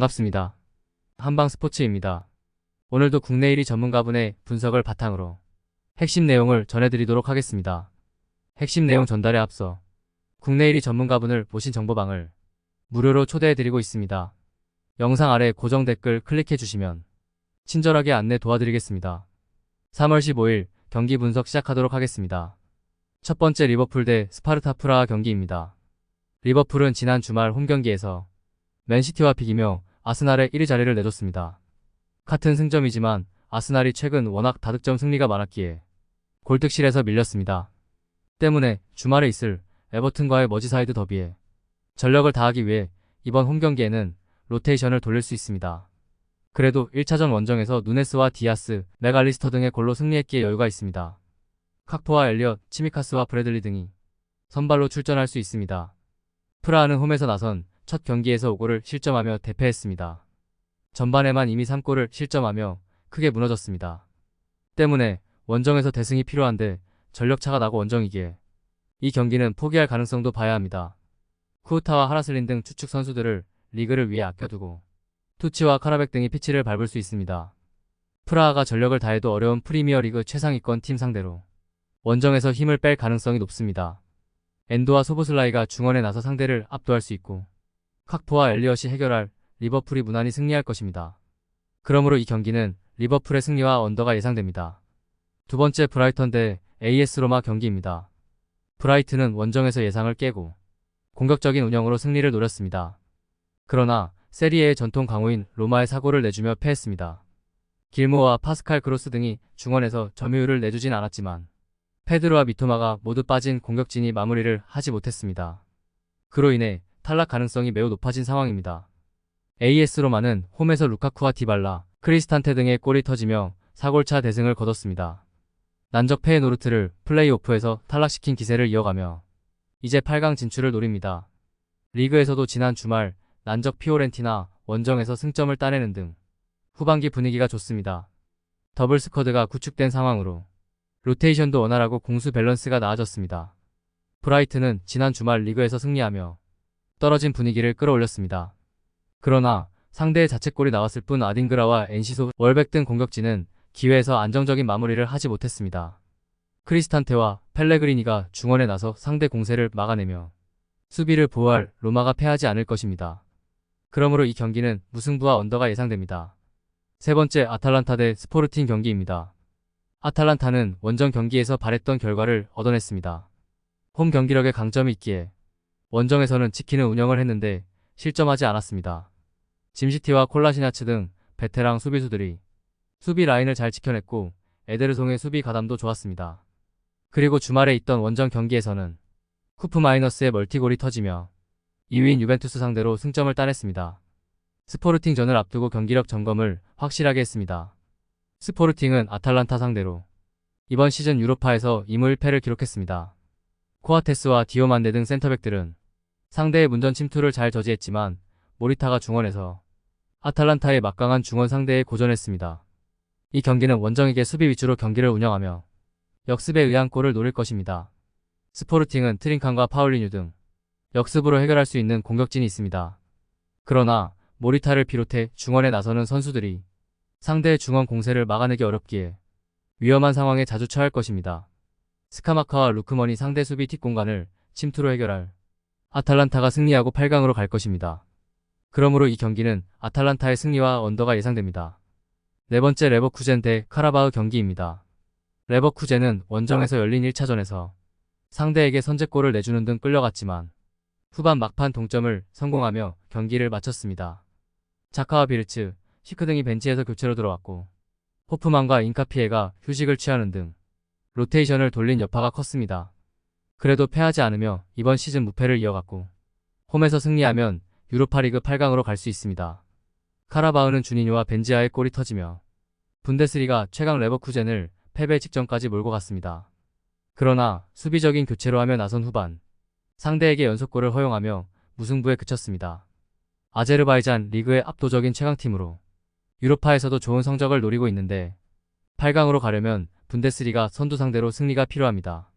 반갑습니다. 한방스포츠입니다. 오늘도 국내 1위 전문가분의 분석을 바탕으로 핵심 내용을 전해드리도록 하겠습니다. 핵심 내용 전달에 앞서 국내 1위 전문가분을 모신 정보방을 무료로 초대해드리고 있습니다. 영상 아래 고정 댓글 클릭해주시면 친절하게 안내 도와드리겠습니다. 3월 15일 경기 분석 시작하도록 하겠습니다. 첫 번째 리버풀 대 스파르타 프라하 경기입니다. 리버풀은 지난 주말 홈경기에서 맨시티와 비기며 아스날에 1위 자리를 내줬습니다. 같은 승점이지만 아스날이 최근 워낙 다득점 승리가 많았기에 골득실에서 밀렸습니다. 때문에 주말에 있을 에버튼과의 머지사이드 더비에 전력을 다하기 위해 이번 홈경기에는 로테이션을 돌릴 수 있습니다. 그래도 1차전 원정에서 누네스와 디아스, 맥알리스터 등의 골로 승리했기에 여유가 있습니다. 칵포와 엘리엇, 치미카스와 브래들리 등이 선발로 출전할 수 있습니다. 프라하는 홈에서 나선 첫 경기에서 5골을 실점하며 대패했습니다. 전반에만 이미 3골을 실점하며 크게 무너졌습니다. 때문에 원정에서 대승이 필요한데 전력차가 나고 원정이기에 이 경기는 포기할 가능성도 봐야 합니다. 쿠우타와 하라슬린 등 추측 선수들을 리그를 위해 아껴두고 투치와 카라백 등이 피치를 밟을 수 있습니다. 프라하가 전력을 다해도 어려운 프리미어리그 최상위권 팀 상대로 원정에서 힘을 뺄 가능성이 높습니다. 엔도와 소보슬라이가 중원에 나서 상대를 압도할 수 있고 칵포와 엘리엇이 해결할 리버풀이 무난히 승리할 것입니다. 그러므로 이 경기는 리버풀의 승리와 언더가 예상됩니다. 두 번째 브라이턴 대 AS 로마 경기입니다. 브라이튼은 원정에서 예상을 깨고 공격적인 운영으로 승리를 노렸습니다. 그러나 세리에의 전통 강호인 로마에 사고를 내주며 패했습니다. 길모어와 파스칼 그로스 등이 중원에서 점유율을 내주진 않았지만 페드로와 미토마가 모두 빠진 공격진이 마무리를 하지 못했습니다. 그로 인해 탈락 가능성이 매우 높아진 상황입니다. AS 로마는 홈에서 루카쿠와 디발라, 크리스탄테 등의 골이 터지며 4골차 대승을 거뒀습니다. 난적 패의 노르트를 플레이오프에서 탈락시킨 기세를 이어가며 이제 8강 진출을 노립니다. 리그에서도 지난 주말 난적 피오렌티나 원정에서 승점을 따내는 등 후반기 분위기가 좋습니다. 더블 스쿼드가 구축된 상황으로 로테이션도 원활하고 공수 밸런스가 나아졌습니다. 브라이튼은 지난 주말 리그에서 승리하며 떨어진 분위기를 끌어올렸습니다. 그러나 상대의 자책골이 나왔을 뿐 아딩그라와 엔시소, 월백 등 공격진은 기회에서 안정적인 마무리를 하지 못했습니다. 크리스탄테와 펠레그리니가 중원에 나서 상대 공세를 막아내며 수비를 보호할 로마가 패하지 않을 것입니다. 그러므로 이 경기는 무승부와 언더가 예상됩니다. 세 번째 아탈란타 대 스포르팅 경기입니다. 아탈란타는 원정 경기에서 바랬던 결과를 얻어냈습니다. 홈 경기력에 강점이 있기에 원정에서는 지키는 운영을 했는데 실점하지 않았습니다. 짐시티와 콜라시나츠 등 베테랑 수비수들이 수비 라인을 잘 지켜냈고 에데르송의 수비 가담도 좋았습니다. 그리고 주말에 있던 원정 경기에서는 쿠프 마이너스의 멀티골이 터지며 2위인 유벤투스 상대로 승점을 따냈습니다. 스포르팅전을 앞두고 경기력 점검을 확실하게 했습니다. 스포르팅은 아탈란타 상대로 이번 시즌 유로파에서 2무 1패를 기록했습니다. 코아테스와 디오만데 등 센터백들은 상대의 문전 침투를 잘 저지했지만 모리타가 중원에서 아탈란타의 막강한 중원 상대에 고전했습니다. 이 경기는 원정에게 수비 위주로 경기를 운영하며 역습에 의한 골을 노릴 것입니다. 스포르팅은 트린칸과 파울리뉴 등 역습으로 해결할 수 있는 공격진이 있습니다. 그러나 모리타를 비롯해 중원에 나서는 선수들이 상대의 중원 공세를 막아내기 어렵기에 위험한 상황에 자주 처할 것입니다. 스카마카와 루크먼이 상대 수비 뒷공간을 침투로 해결할 아탈란타가 승리하고 8강으로 갈 것입니다. 그러므로 이 경기는 아탈란타의 승리와 언더가 예상됩니다. 네 번째 레버쿠젠 대 카라바흐 경기입니다. 레버쿠젠은 원정에서 열린 1차전에서 상대에게 선제골을 내주는 등 끌려갔지만 후반 막판 동점을 성공하며 경기를 마쳤습니다. 자카와 비르츠, 시크 등이 벤치에서 교체로 들어왔고 호프만과 인카피에가 휴식을 취하는 등 로테이션을 돌린 여파가 컸습니다. 그래도 패하지 않으며 이번 시즌 무패를 이어갔고 홈에서 승리하면 유로파리그 8강으로 갈 수 있습니다. 카라바흐는 주니뉴와 벤지아의 골이 터지며 분데스리가 최강 레버쿠젠을 패배 직전까지 몰고 갔습니다. 그러나 수비적인 교체로 하며 나선 후반 상대에게 연속골을 허용하며 무승부에 그쳤습니다. 아제르바이잔 리그의 압도적인 최강팀으로 유로파에서도 좋은 성적을 노리고 있는데 8강으로 가려면 분데스리가 선두 상대로 승리가 필요합니다.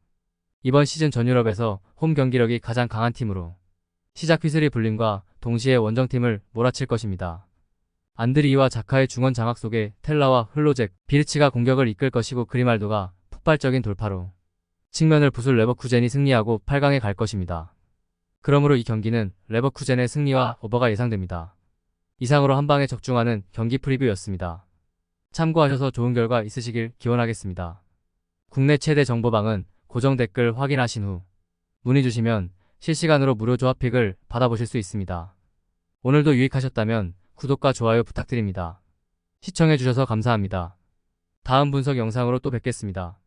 이번 시즌 전 유럽에서 홈 경기력이 가장 강한 팀으로 시작 휘슬이 불림과 동시에 원정팀을 몰아칠 것입니다. 안드리이와 자카의 중원 장악 속에 텔라와 흘로잭, 비르치가 공격을 이끌 것이고 그리말도가 폭발적인 돌파로 측면을 부술 레버쿠젠이 승리하고 8강에 갈 것입니다. 그러므로 이 경기는 레버쿠젠의 승리와 오버가 예상됩니다. 이상으로 한방에 적중하는 경기 프리뷰였습니다. 참고하셔서 좋은 결과 있으시길 기원하겠습니다. 국내 최대 정보방은 고정 댓글 확인하신 후 문의 주시면 실시간으로 무료 조합픽을 받아보실 수 있습니다. 오늘도 유익하셨다면 구독과 좋아요 부탁드립니다. 시청해주셔서 감사합니다. 다음 분석 영상으로 또 뵙겠습니다.